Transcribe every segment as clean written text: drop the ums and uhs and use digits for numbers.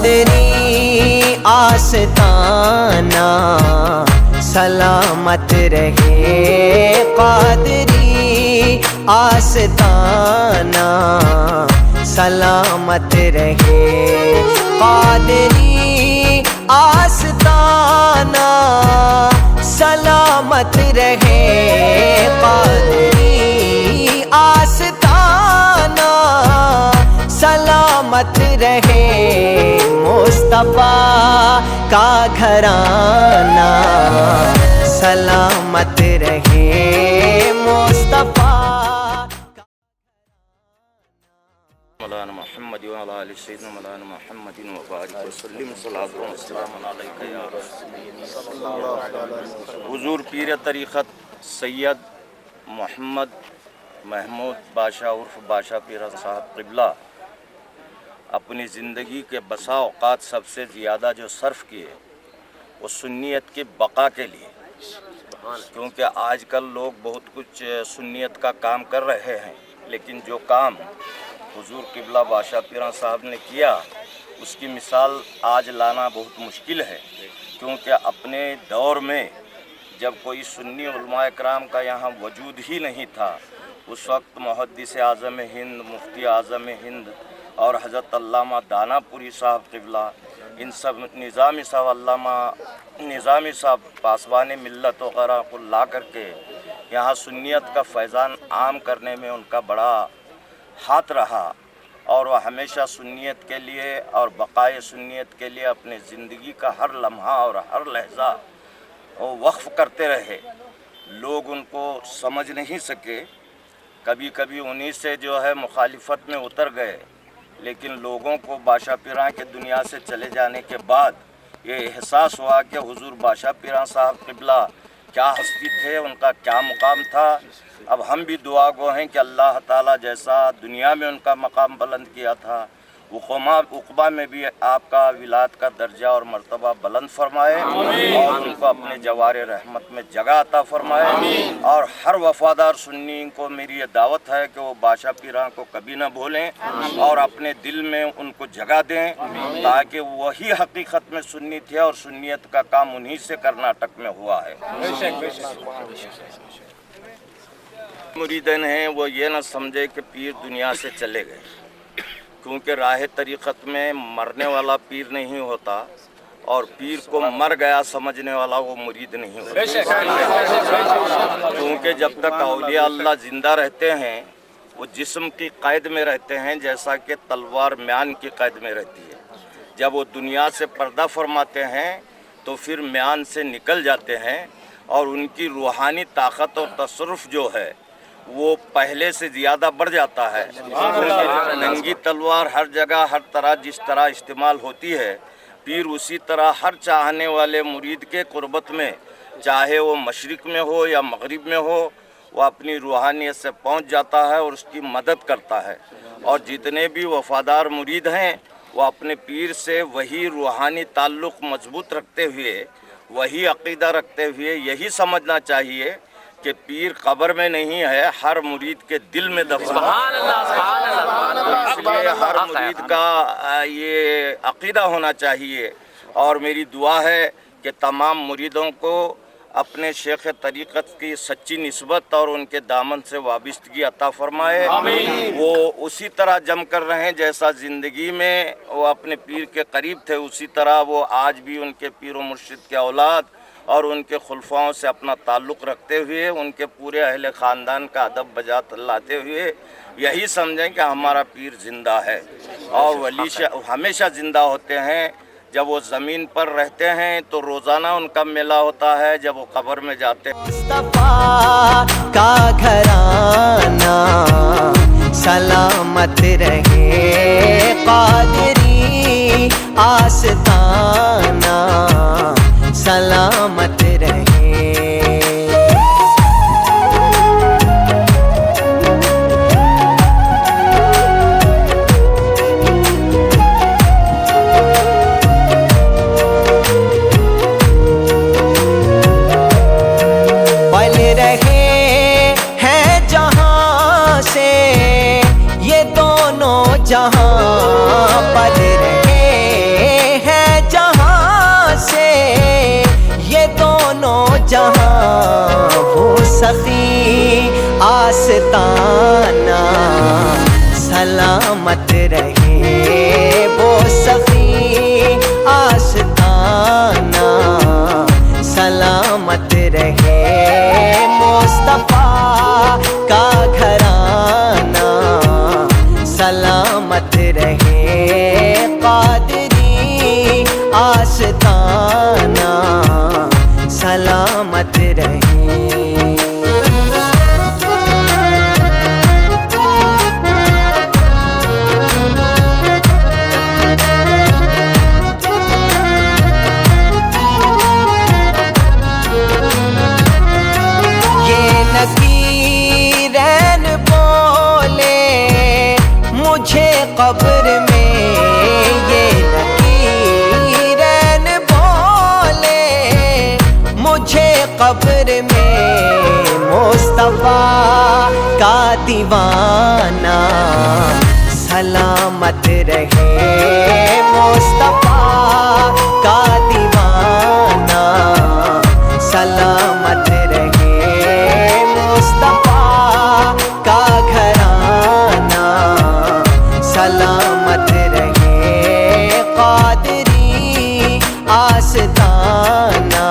قادری آستانہ سلامت رہے، قادری آستانہ سلامت رہے، قادری آستانہ سلامت رہے، قادری آستانہ سلامت رہے، مصطفیٰ کا گھرانہ سلامت رہے، مصطفیٰ مولانا محمد وعلى آل سيدنا مولانا محمد وبارك وسلم صلاۃ و سلام علیک یا رسول اللہ۔ حضور پیر طریقت سید محمد محمود بادشاہ عرف بادشاہ پیرا صاحب قبلہ اپنی زندگی کے بسا اوقات سب سے زیادہ جو صرف کیے وہ سنیت کی بقا کے لیے، کیونکہ آج کل لوگ بہت کچھ سنیت کا کام کر رہے ہیں، لیکن جو کام حضور قبلہ بادشاہ پیرا صاحب نے کیا اس کی مثال آج لانا بہت مشکل ہے، کیونکہ اپنے دور میں جب کوئی سنی علماء کرام کا یہاں وجود ہی نہیں تھا، اس وقت محدث اعظم ہند، مفتی اعظم ہند اور حضرت علامہ دانا پوری صاحب قبلہ، ان سب نظامی صاحب، علامہ نظامی صاحب، پاسبان ملت وغیرہ کو لا کر کے یہاں سنیت کا فیضان عام کرنے میں ان کا بڑا ہاتھ رہا، اور وہ ہمیشہ سنیت کے لیے اور بقائے سنیت کے لیے اپنے زندگی کا ہر لمحہ اور ہر لحظہ وہ وقف کرتے رہے۔ لوگ ان کو سمجھ نہیں سکے، کبھی کبھی انہی سے جو ہے مخالفت میں اتر گئے، لیکن لوگوں کو بادشاہ پیراں کے دنیا سے چلے جانے کے بعد یہ احساس ہوا کہ حضور بادشاہ پیراں صاحب قبلہ کیا ہستی تھے، ان کا کیا مقام تھا۔ اب ہم بھی دعا گو ہیں کہ اللہ تعالیٰ جیسا دنیا میں ان کا مقام بلند کیا تھا، عقبہ میں بھی آپ کا ولایت کا درجہ اور مرتبہ بلند فرمائے، اور ان کو اپنے جوار رحمت میں جگہ عطا فرمائے، اور ہر وفادار سنی کو میری یہ دعوت ہے کہ وہ بادشاہ پیراں کو کبھی نہ بھولیں اور اپنے دل میں ان کو جگہ دیں، تاکہ وہی حقیقت میں سنی تھے اور سنیت کا کام انہی سے کرناٹک میں ہوا ہے۔ مریدین ہیں وہ یہ نہ سمجھے کہ پیر دنیا سے چلے گئے، کیونکہ راہ طریقت میں مرنے والا پیر نہیں ہوتا، اور پیر کو مر گیا سمجھنے والا وہ مرید نہیں ہوتا، کیونکہ جب تک اولیاء اللہ زندہ رہتے ہیں وہ جسم کی قید میں رہتے ہیں، جیسا کہ تلوار میان کی قید میں رہتی ہے۔ جب وہ دنیا سے پردہ فرماتے ہیں تو پھر میان سے نکل جاتے ہیں، اور ان کی روحانی طاقت اور تصرف جو ہے وہ پہلے سے زیادہ بڑھ جاتا ہے۔ ننگی تلوار ہر جگہ ہر طرح جس طرح استعمال ہوتی ہے، پیر اسی طرح ہر چاہنے والے مرید کے قربت میں، چاہے وہ مشرق میں ہو یا مغرب میں ہو، وہ اپنی روحانیت سے پہنچ جاتا ہے اور اس کی مدد کرتا ہے۔ اور جتنے بھی وفادار مرید ہیں وہ اپنے پیر سے وہی روحانی تعلق مضبوط رکھتے ہوئے، وہی عقیدہ رکھتے ہوئے یہی سمجھنا چاہیے کہ پیر قبر میں نہیں ہے، ہر مرید کے دل میں دفن ہے۔ اس لیے ہر مرید کا یہ عقیدہ ہونا چاہیے، اور میری دعا ہے کہ تمام مریدوں کو اپنے شیخ طریقت کی سچی نسبت اور ان کے دامن سے وابستگی عطا فرمائے، وہ اسی طرح جم کر رہیں جیسا زندگی میں وہ اپنے پیر کے قریب تھے، اسی طرح وہ آج بھی ان کے پیر و مرشد کے اولاد اور ان کے خلفاؤں سے اپنا تعلق رکھتے ہوئے، ان کے پورے اہل خاندان کا ادب بجات لاتے ہوئے یہی سمجھیں کہ ہمارا پیر زندہ ہے، اور ولی ہمیشہ زندہ ہوتے ہیں۔ جب وہ زمین پر رہتے ہیں تو روزانہ ان کا میلہ ہوتا ہے، جب وہ قبر میں جاتے ہیں مصطفیٰ کا گھرانہ سلامت رہے، قادری آستانہ سلامت رہے۔ جہاں پل رہے आस्ताना सलामत रहे वो सखी आस्ताना सलामत रहे मुस्तफा का घराना सलामत रहे कादरी आस्ताना सलामत रहे नकीरैन बोले मुझे कब्र में ये नकीरैन बोले मुझे कब्र में मुस्तफा का दीवाना सलामत रहे मुस्तफा का दीवाना सलामत रहे मुस्तफा का घराना सलामत रहे कादरी आस्ताना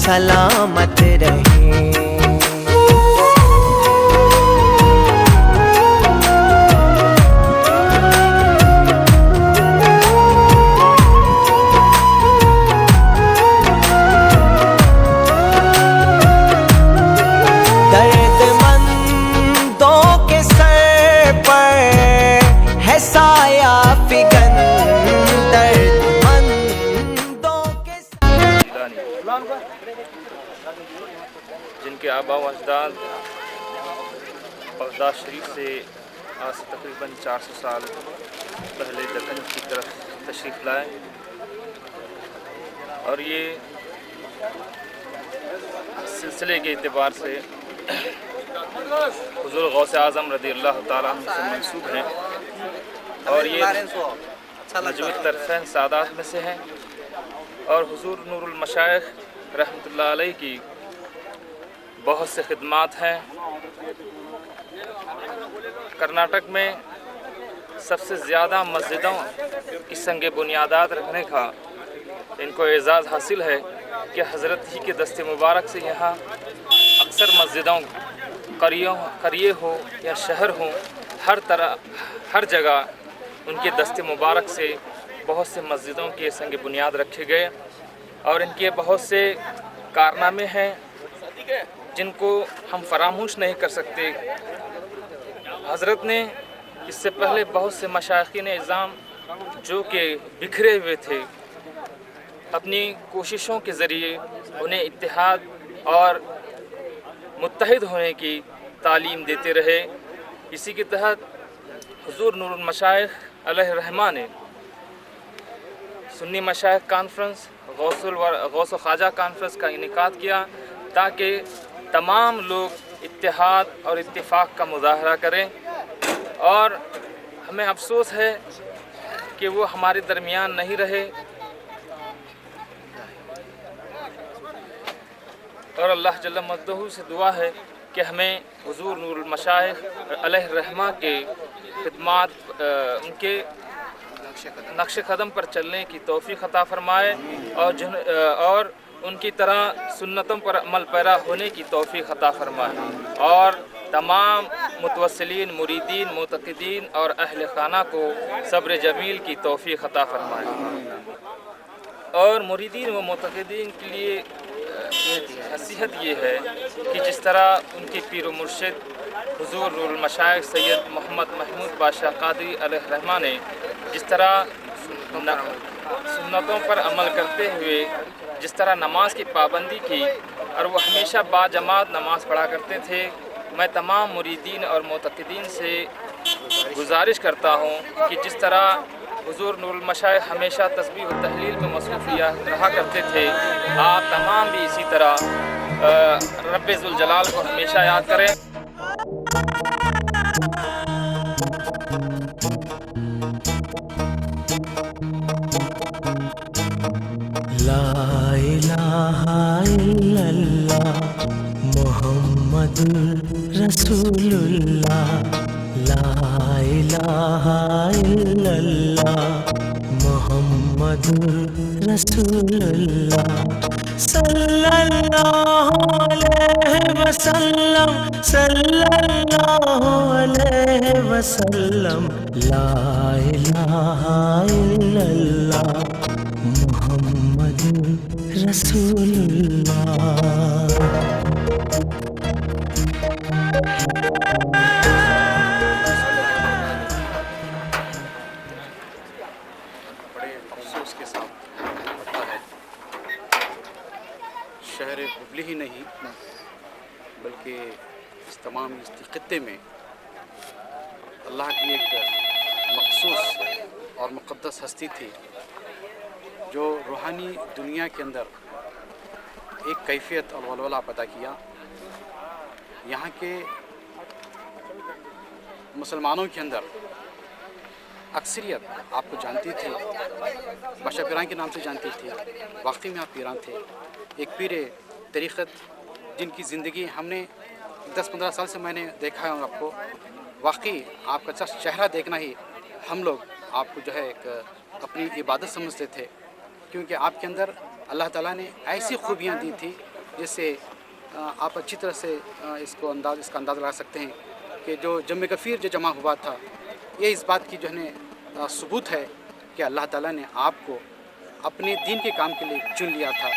सलामत रहे साया फिगन दर्दमंदों के जिनके आबा व अजदाद बगदाद शरीफ से आज से तकरीबन 400 साल पहले दक्कन की तरफ तशरीफ़ लाए और ये सिलसिले के एतबार से हुज़ूर गौसे आज़म रज़ी अल्लाह ताला अन्हु से मंसूब हैं और ये नजवी तरफ़ैन सादात में से हैं और हुज़ूर नूरुल मशाइख़ रहमतुल्लाह अलैह की बहुत से खिदमात हैं। कर्नाटक में सबसे ज़्यादा मस्जिदों की संग बुनियादात रखने का इनको एज़ाज़ हासिल है कि हज़रत ही के दस्ते मुबारक से यहाँ अक्सर मस्जिदों करिए हो या शहर हो हर जगह उनके दस्ते मुबारक से बहुत से मस्जिदों के संग बुनियाद रखे गए और इनके बहुत से कारनामे हैं जिनको हम फरामोश नहीं कर सकते। हज़रत ने इससे पहले बहुत से मशाइख़ीन इज़ाम जो कि बिखरे हुए थे अपनी कोशिशों के ज़रिए उन्हें इत्तेहाद और मुत्तहिद होने की तालीम देते रहे। इसी के तहत हुज़ूर नूरुल मशाइख़ अलैहिर्रहमा ने सुन्नी मशाइख़ कॉन्फ्रेंस गौस ख्वाजा कॉन्फ्रेंस का इनेकाद किया ताकि तमाम लोग इत्तेहाद और इत्तिफ़ाक़ का मुज़ाहरा करें और हमें अफसोस है कि वो हमारे दरमियान नहीं रहे और अल्लाह जल्ल मजदहू से दुआ है कि हमें हुज़ूर नूरुल मशाइख़ अलैहिर्रहमा के खिदमात उनके नक्श कदम पर चलने की तौफ़ीक़ अता फ़रमाए और उनकी तरह सुन्नतों पर अमल पैरा होने की तौफ़ीक़ अता फ़रमाए और तमाम मुतवस्सिलीन मुरीदीन मुतक़िदीन और अहल खाना को सब्र जमील की तौफ़ीक़ अता फ़रमाए। और मुरीदीन व मुतक़िदीन के लिए नसीहत ये है कि जिस तरह उनके पीर मुर्शिद हुज़ूर नूरुल मशाइख़ सैयद मोहम्मद महमूद बादशाह क़ादरी अलैहिर्रहमा ने जिस तरह सुन्नतों पर अमल करते हुए जिस तरह नमाज की पाबंदी की और वो हमेशा बाजमात नमाज पढ़ा करते थे, मैं तमाम मुरीदीन और मुतक़िदीन से गुजारिश करता हूँ कि जिस तरह हुज़ूर नूरुल मशाइख़ हमेशा तस्बीह व तहलील में मसरूफ़ रहा करते थे, आप तमाम भी इसी तरह रब्बे ज़ुल जलाल को हमेशा याद करें। ला इलाहा इल्लल्लाह मुहम्मदुर रसूलुल्लाह ला इलाहा इल्लल्लाह मुहम्मदुर रसूलुल्लाह सल्लल्लाहु अलैहि वसल्लम सल्लल्लाहु अलैहि वसल्लम ला इलाहा इल्लल्लाह मुहम्मदुर रसूलुल्लाह। बड़े अफसोस के साथ पता है शहर हुबली ही नहीं बल्कि इस तमाम इस खित्ते में अल्लाह की एक मखसूस और मुक़द्दस हस्ती थी जो रूहानी दुनिया के अंदर एक कैफियत और वलवला पैदा किया। यहाँ के मुसलमानों के अंदर अक्सरियत आपको जानती थी, बादशाह पीरान के नाम से जानती थी। वाकई में आप पीरान थे, एक पीर तरीक़त जिनकी ज़िंदगी हमने 10-15 साल से मैंने देखा है आपको। वाकई आपका चेहरा देखना ही हम लोग आपको जो है एक अपनी इबादत समझते थे, क्योंकि आपके अंदर अल्लाह ताला ने ऐसी खूबियाँ दी थी जिससे आप अच्छी तरह से इसका अंदाज़ लगा सकते हैं कि जो जम गफ़ीर जो जमा हुआ था, ये इस बात की जो है सबूत है कि अल्लाह ताला ने आपको अपने दीन के काम के लिए चुन लिया था।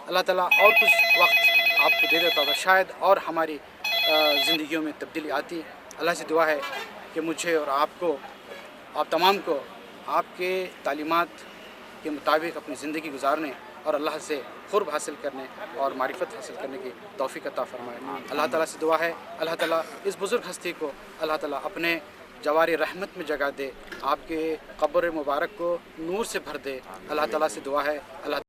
अल्लाह ताला और कुछ वक्त आपको दे देता था शायद और हमारी ज़िंदगियों में तब्दीली आती। अल्लाह से दुआ है कि मुझे और आपको, आप तमाम को आपके तालीमात के मुताबिक अपनी ज़िंदगी गुजारने और अल्लाह से क़ुर्ब हासिल करने और मारिफत हासिल करने की तौफ़ीक़ अता फ़रमाए। अल्लाह ताला से दुआ है अल्लाह ताला इस बुज़ुर्ग हस्ती को अल्लाह ताला अपने जवारी रहमत में जगह दे, आपके क़ब्र मुबारक को नूर से भर दे। अल्लाह ताला से दुआ है अल्लाह